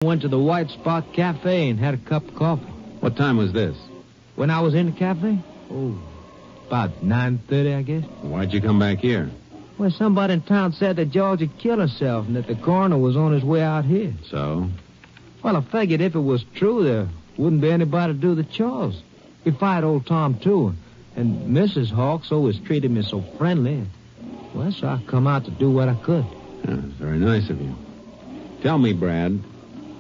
Went to the White Spot Cafe and had a cup of coffee. What time was this? When I was in the cafe? Oh, about 9:30, I guess. Why'd you come back here? Well, somebody in town said that George had killed herself and that the coroner was on his way out here. So? Well, I figured if it was true, there wouldn't be anybody to do the chores. We fired old Tom, too, and Mrs. Hawks always treated me so friendly. Well, so I come out to do what I could. Yeah, it's very nice of you. Tell me, Brad,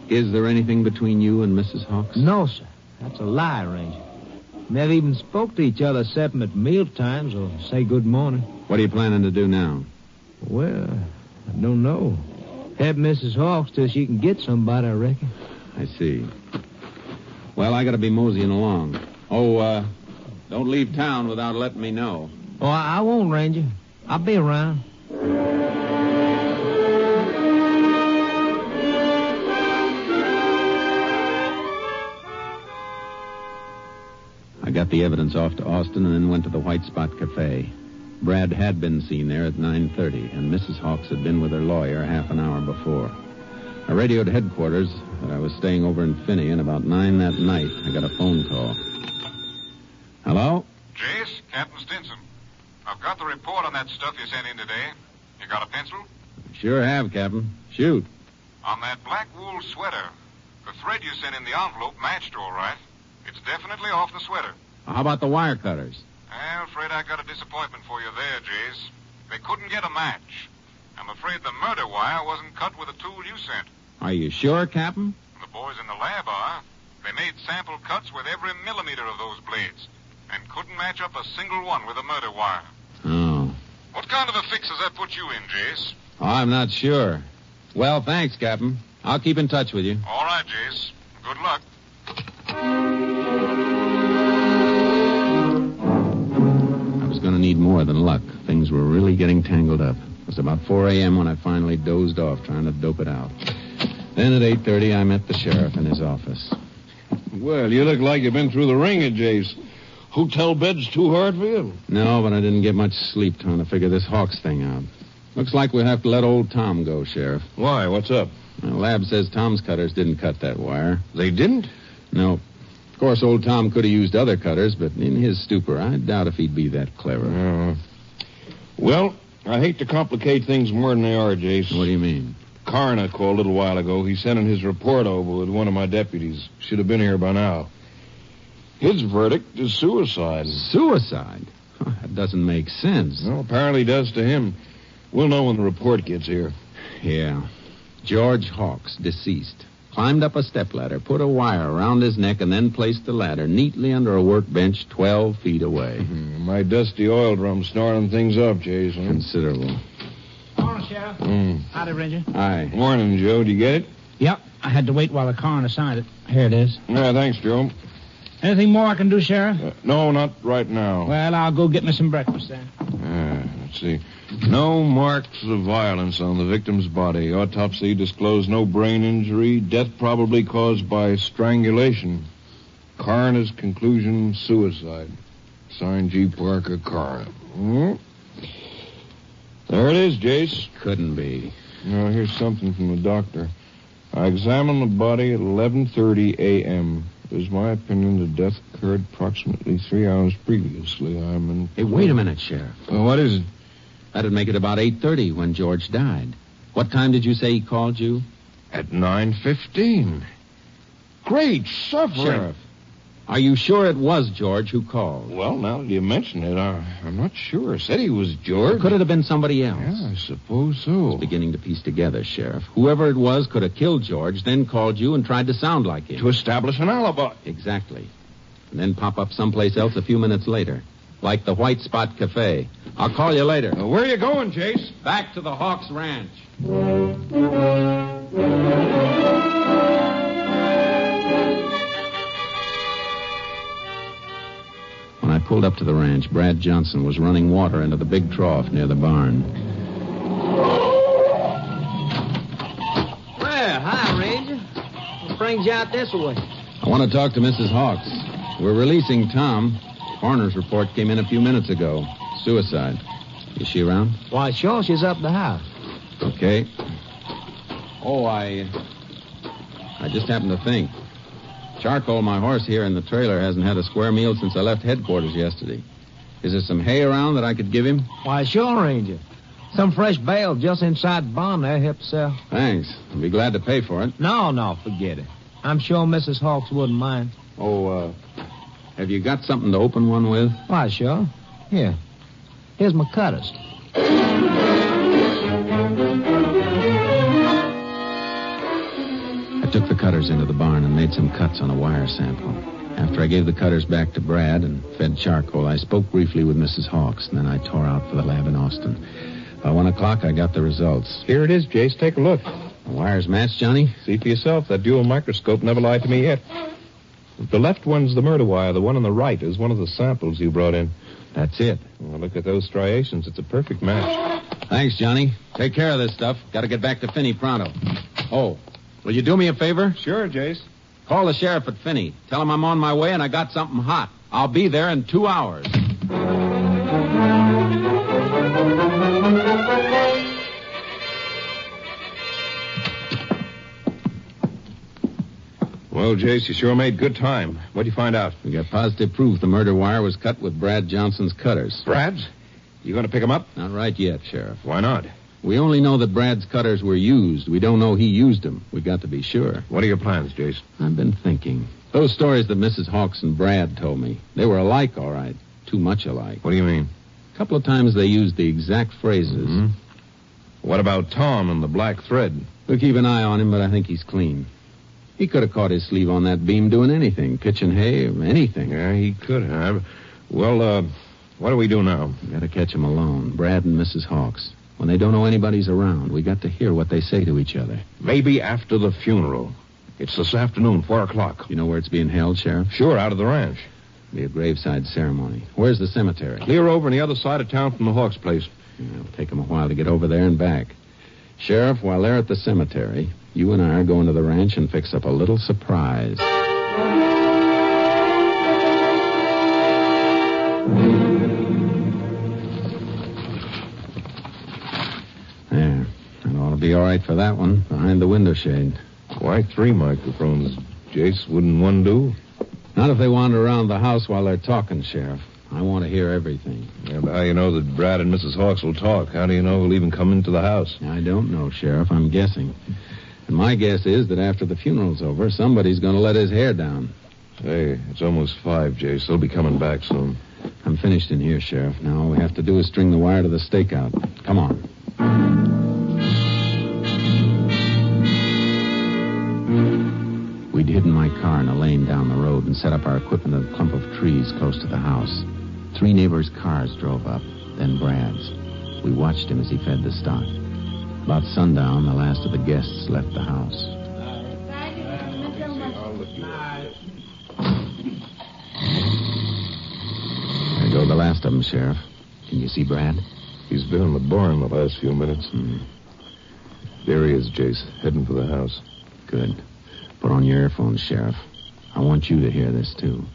is there anything between you and Mrs. Hawks? No, sir. That's a lie, Ranger. Never even spoke to each other except at meal times or say good morning. What are you planning to do now? Well, I don't know. Help Mrs. Hawks till she can get somebody, I reckon. I see. Well, I gotta be moseying along. Oh, don't leave town without letting me know. Oh, I won't, Ranger. I'll be around. I got the evidence off to Austin and then went to the White Spot Cafe. Brad had been seen there at 9:30, and Mrs. Hawks had been with her lawyer half an hour before. I radioed headquarters that I was staying over in Finney, and about 9 that night, I got a phone call. Hello? Jace, Captain Stinson. I've got the report on that stuff you sent in today. You got a pencil? Sure have, Captain. Shoot. On that black wool sweater, the thread you sent in the envelope matched all right. It's definitely off the sweater. How about the wire cutters? I'm afraid I got a disappointment for you there, Jace. They couldn't get a match. I'm afraid the murder wire wasn't cut with the tool you sent. Are you sure, Captain? The boys in the lab are. They made sample cuts with every millimeter of those blades and couldn't match up a single one with a murder wire. Oh. What kind of a fix does that put you in, Jace? Oh, I'm not sure. Well, thanks, Captain. I'll keep in touch with you. All right, Jace. Good luck. I was going to need more than luck. Things were really getting tangled up. It was about 4 a.m. when I finally dozed off trying to dope it out. Then at 8:30, I met the sheriff in his office. Well, you look like you've been through the ringer, Jace. Hotel bed's too hard for you? No, but I didn't get much sleep trying to figure this Hawks thing out. Looks like we'll have to let old Tom go, Sheriff. Why? What's up? The lab says Tom's cutters didn't cut that wire. They didn't? No. Of course, old Tom could have used other cutters, but in his stupor, I doubt if he'd be that clever. Well, I hate to complicate things more than they are, Jace. What do you mean? Coroner called a little while ago. He sent in his report over with one of my deputies. Should have been here by now. His verdict is suicide. Suicide? That doesn't make sense. Well, apparently does to him. We'll know when the report gets here. Yeah. George Hawks, deceased. Climbed up a stepladder, put a wire around his neck, and then placed the ladder neatly under a workbench 12 feet away. My dusty oil drum snoring things up, Jason. Considerable. Morning, Sheriff. Howdy, Ranger. Hi. Morning, Joe. Do you get it? Yep. I had to wait while the coroner signed it. Here it is. Yeah, thanks, Joe. Anything more I can do, Sheriff? No, not right now. Well, I'll go get me some breakfast then. Let's see. No marks of violence on the victim's body. Autopsy disclosed no brain injury. Death probably caused by strangulation. Coroner's conclusion, suicide. Signed G. Parker, coroner. There it is, Jace. Couldn't be. Now, here's something from the doctor. I examined the body at 11:30 a.m. It is my opinion the death occurred approximately 3 hours previously. Hey, wait a minute, Sheriff. What is it? That'd make it about 8:30 when George died. What time did you say he called you? At 9:15. Great suffering. Sheriff, are you sure it was George who called? Well, now that you mention it, I'm not sure. Said he was George. Or could it have been somebody else? Yeah, I suppose so. It's beginning to piece together, Sheriff. Whoever it was could have killed George, then called you and tried to sound like him. To establish an alibi. Exactly. And then pop up someplace else a few minutes later. Like the White Spot Cafe. I'll call you later. Where are you going, Chase? Back to the Hawks Ranch. When I pulled up to the ranch, Brad Johnson was running water into the big trough near the barn. Well, hi, Ranger. What brings you out this way? I want to talk to Mrs. Hawks. We're releasing Tom. Coroner's report came in a few minutes ago. Suicide. Is she around? Why, sure, she's up the house. Okay. Oh, I just happened to think. Charcoal, my horse here in the trailer, hasn't had a square meal since I left headquarters yesterday. Is there some hay around that I could give him? Why, sure, Ranger. Some fresh bale just inside the barn there, help yourself. Thanks. I'll be glad to pay for it. No, forget it. I'm sure Mrs. Hawks wouldn't mind. Oh, have you got something to open one with? Why, sure. Here. Here's my cutters. I took the cutters into the barn and made some cuts on a wire sample. After I gave the cutters back to Brad and fed charcoal, I spoke briefly with Mrs. Hawks, and then I tore out for the lab in Austin. By 1 o'clock, I got the results. Here it is, Jace. Take a look. The wires match, Johnny? See for yourself. That dual microscope never lied to me yet. The left one's the murder wire. The one on the right is one of the samples you brought in. That's it. Well, look at those striations. It's a perfect match. Thanks, Johnny. Take care of this stuff. Got to get back to Finney pronto. Oh, will you do me a favor? Sure, Jace. Call the sheriff at Finney. Tell him I'm on my way and I got something hot. I'll be there in 2 hours. Well, Jace, you sure made good time. What'd you find out? We got positive proof the murder wire was cut with Brad Johnson's cutters. Brad's? You going to pick him up? Not right yet, Sheriff. Why not? We only know that Brad's cutters were used. We don't know he used them. We got to be sure. What are your plans, Jace? I've been thinking. Those stories that Mrs. Hawks and Brad told me, they were alike, all right. Too much alike. What do you mean? A couple of times they used the exact phrases. Mm-hmm. What about Tom and the black thread? We'll keep an eye on him, but I think he's clean. He could have caught his sleeve on that beam doing anything, pitching hay, or anything. Yeah, he could have. Well, what do we do now? We got to catch him alone, Brad and Mrs. Hawks. When they don't know anybody's around, we got to hear what they say to each other. Maybe after the funeral. It's this afternoon, 4 o'clock. You know where it's being held, Sheriff? Sure, out of the ranch. Be a graveside ceremony. Where's the cemetery? Clear over on the other side of town from the Hawks' place. Yeah, it'll take them a while to get over there and back. Sheriff, while they're at the cemetery, you and I are going to the ranch and fix up a little surprise. There. That ought to be all right for that one, behind the window shade. Why 3 microphones, Jace? Wouldn't one do? Not if they wander around the house while they're talking, Sheriff. I want to hear everything. Yeah, but how do you know that Brad and Mrs. Hawks will talk? How do you know who'll even come into the house? I don't know, Sheriff. I'm guessing. And my guess is that after the funeral's over, somebody's going to let his hair down. Hey, it's almost 5, Jace. They'll be coming back soon. I'm finished in here, Sheriff. Now all we have to do is string the wire to the stakeout. Come on. We'd hidden my car in a lane down the road and set up our equipment in a clump of trees close to the house. 3 neighbors' cars drove up, then Brad's. We watched him as he fed the stock. About sundown, the last of the guests left the house. There go the last of them, Sheriff. Can you see Brad? He's been in the barn the last few minutes. Hmm. There he is, Jace, heading for the house. Good. Put on your earphones, Sheriff. I want you to hear this, too.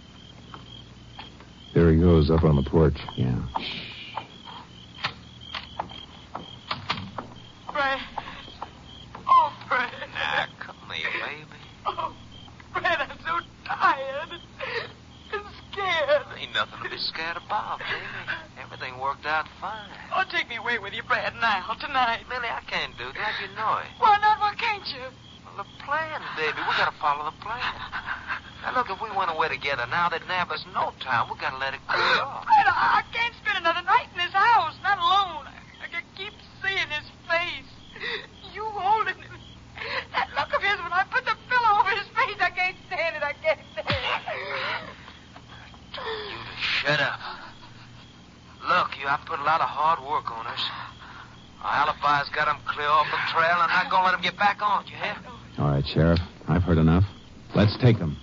There he goes, up on the porch. Yeah. Brad. Oh, Brad. Now, come here, baby. Oh, Brad, I'm so tired and scared. Ain't nothing to be scared about, baby. Everything worked out fine. Oh, take me away with you, Brad, now, tonight. Millie, I can't do that. You know it. Why not? Why can't you? Well, the plan, baby. We gotta follow the plan. Now, look, if we went away together now, they'd nab us in no time. We gotta let it go off. Brad, I can't spend another night in this house, not alone. I can keep seeing his face. You holding him. That look of his when I put the pillow over his face, I can't stand it. I can't stand it. You to shut up. Look, I put a lot of hard work on us. Our alibi's got him clear off the trail. I'm not gonna let him get back on, you hear? All right, Sheriff. I've heard enough. Let's take them.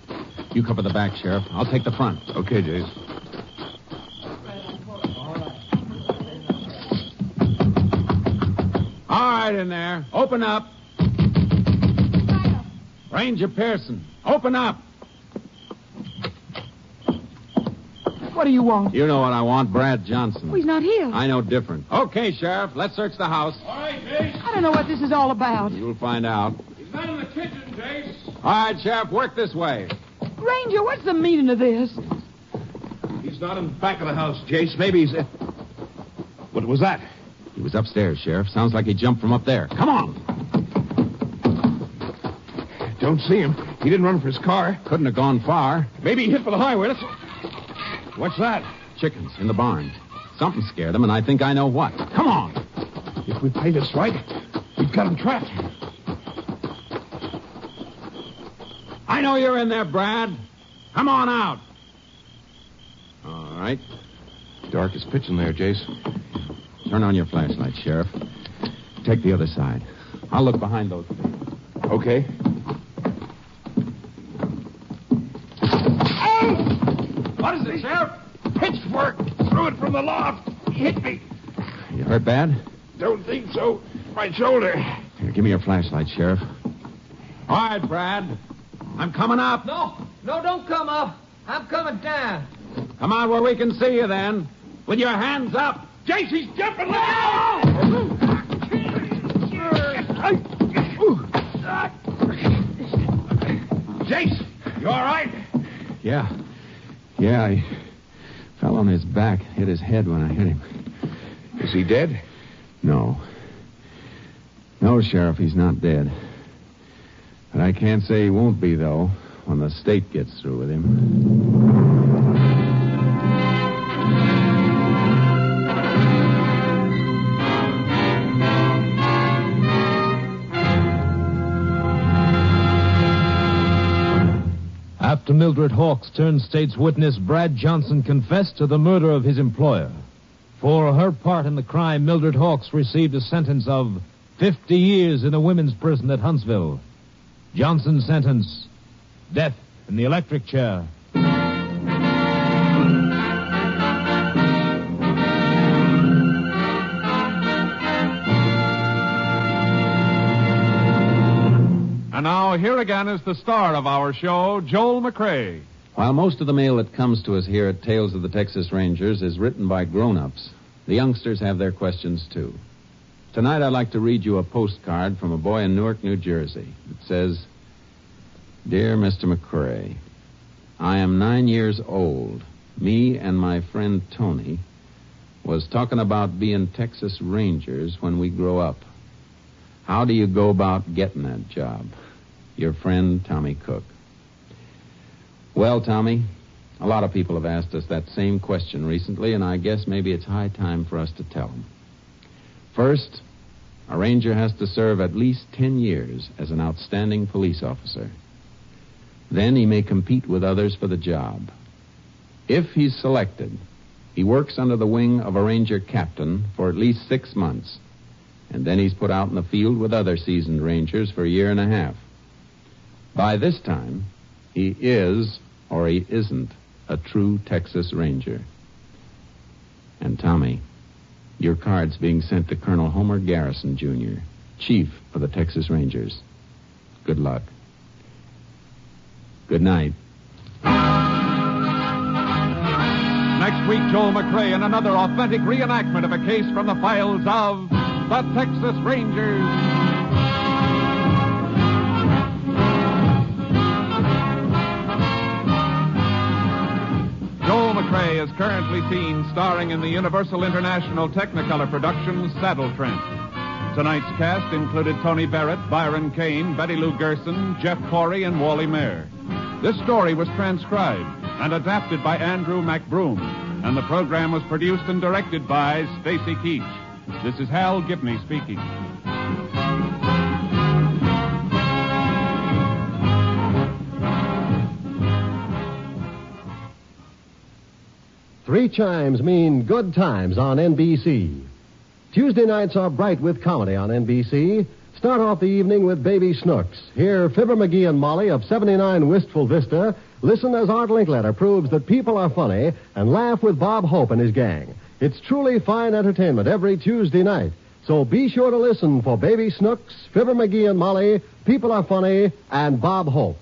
You cover the back, Sheriff. I'll take the front. Okay, Jace. All right, in there. Open up. Ranger Pearson, open up. What do you want? You know what I want, Brad Johnson. Oh, he's not here. I know different. Okay, Sheriff, let's search the house. All right, Jace. I don't know what this is all about. You'll find out. not in the kitchen, Jace. All right, Sheriff, work this way. Ranger, what's the meaning of this? He's not in the back of the house, Jace. Maybe he's... What was that? He was upstairs, Sheriff. Sounds like he jumped from up there. Come on. Don't see him. He didn't run for his car. Couldn't have gone far. Maybe he hit for the highway. What's that? Chickens in the barn. Something scared him, and I think I know what. Come on. If we play this right, we've got him trapped. I know you're in there, Brad. Come on out. All right. Dark as pitch in there, Jace. Turn on your flashlight, Sheriff. Take the other side. I'll look behind those things. Okay. What is it, Sheriff? Pitchfork. Threw it from the loft. He hit me. You hurt bad? Don't think so. My shoulder. Here, give me your flashlight, Sheriff. All right, Brad. I'm coming up. No, don't come up. I'm coming down. Come out where we can see you, then. With your hands up. Jace, he's jumping. Jace, you all right? Yeah, I fell on his back, hit his head when I hit him. Is he dead? No, Sheriff, he's not dead. But I can't say he won't be, though, when the state gets through with him. After Mildred Hawks turned state's witness, Brad Johnson confessed to the murder of his employer. For her part in the crime, Mildred Hawks received a sentence of 50 years in a women's prison at Huntsville. Johnson's sentence, death in the electric chair. And now, here again is the star of our show, Joel McCrea. While most of the mail that comes to us here at Tales of the Texas Rangers is written by grown-ups, the youngsters have their questions, too. Tonight, I'd like to read you a postcard from a boy in Newark, New Jersey. It says, Dear Mr. McCrea, I am 9 years old. Me and my friend Tony was talking about being Texas Rangers when we grow up. How do you go about getting that job? Your friend, Tommy Cook. Well, Tommy, a lot of people have asked us that same question recently, and I guess maybe it's high time for us to tell them. First, a ranger has to serve at least 10 years as an outstanding police officer. Then he may compete with others for the job. If he's selected, he works under the wing of a ranger captain for at least 6 months, and then he's put out in the field with other seasoned rangers for a year and a half. By this time, he is, or he isn't, a true Texas Ranger. And Tommy, your card's being sent to Colonel Homer Garrison, Jr., Chief of the Texas Rangers. Good luck. Good night. Next week, Joel McCrea in another authentic reenactment of a case from the files of the Texas Rangers. Joel McCrea is currently seen starring in the Universal International Technicolor production Saddle Trent. Tonight's cast included Tony Barrett, Byron Kane, Betty Lou Gerson, Jeff Corey, and Wally Mayer. This story was transcribed and adapted by Andrew McBroom, and the program was produced and directed by Stacy Keach. This is Hal Gibney speaking. Three chimes mean good times on NBC. Tuesday nights are bright with comedy on NBC. Start off the evening with Baby Snooks. Hear Fibber McGee and Molly of 79 Wistful Vista. Listen as Art Linkletter proves that people are funny, and laugh with Bob Hope and his gang. It's truly fine entertainment every Tuesday night. So be sure to listen for Baby Snooks, Fibber McGee and Molly, People Are Funny, and Bob Hope.